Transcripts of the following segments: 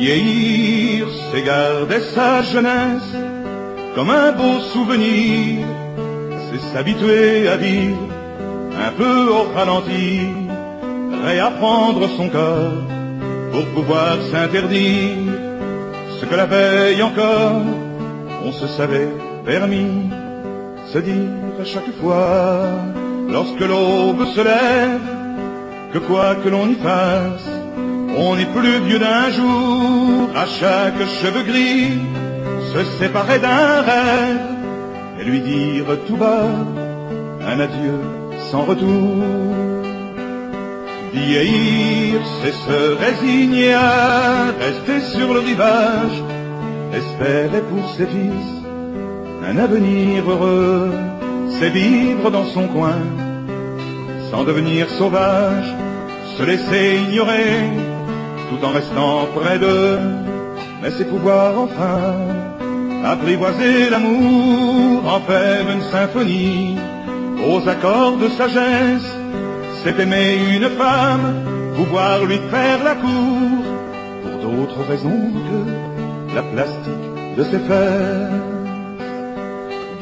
Vieillir, c'est garder sa jeunesse comme un beau souvenir, c'est s'habituer à vivre un peu au ralenti, réapprendre son corps pour pouvoir s'interdire ce que la veille encore on se savait permis, se dire à chaque fois lorsque l'aube se lève que quoi que l'on y fasse, on n'est plus vieux d'un jour. À chaque cheveu gris se séparer d'un rêve et lui dire tout bas un adieu sans retour. Vieillir, c'est se résigner à rester sur le rivage, espérer pour ses fils un avenir heureux, c'est vivre dans son coin sans devenir sauvage, se laisser ignorer tout en restant près d'eux, mais c'est pouvoir enfin apprivoiser l'amour, en faire une symphonie aux accords de sagesse. C'est aimer une femme, pouvoir lui faire la cour, pour d'autres raisons que la plastique de ses fers.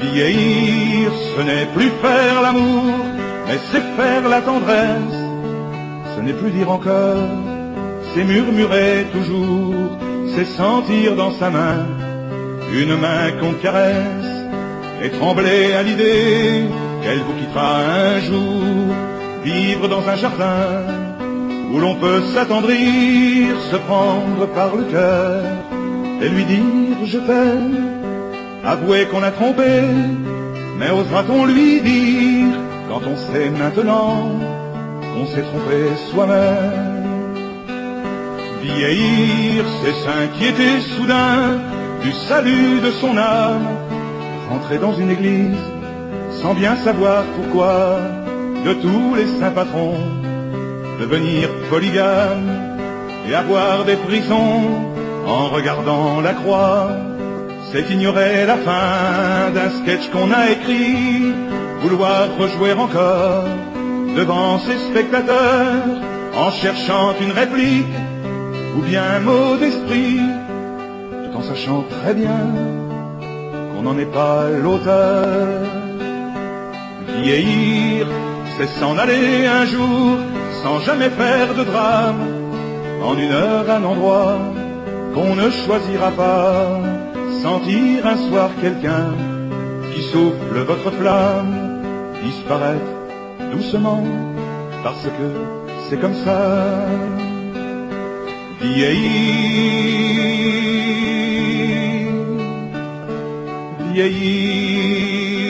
Vieillir, ce n'est plus faire l'amour, mais c'est faire la tendresse. Ce n'est plus dire encore, c'est murmurer toujours, c'est sentir dans sa main une main qu'on caresse, et trembler à l'idée qu'elle vous quittera un jour. Vivre dans un jardin où l'on peut s'attendrir, se prendre par le cœur et lui dire je t'aime. Avouer qu'on a trompé, mais osera-t-on lui dire quand on sait maintenant qu'on s'est trompé soi-même? Vieillir, c'est s'inquiéter soudain du salut de son âme, rentrer dans une église sans bien savoir pourquoi, de tous les saints patrons, devenir polygame et avoir des prisons en regardant la croix. C'est ignorer la fin d'un sketch qu'on a écrit, vouloir rejouer encore devant ses spectateurs en cherchant une réplique ou bien un mot d'esprit, tout en sachant très bien qu'on n'en est pas l'auteur. Vieillir, c'est s'en aller un jour sans jamais faire de drame, en une heure, un endroit qu'on ne choisira pas. Sentir un soir quelqu'un qui souffle votre flamme, disparaître doucement parce que c'est comme ça. Vieillir, vieillir.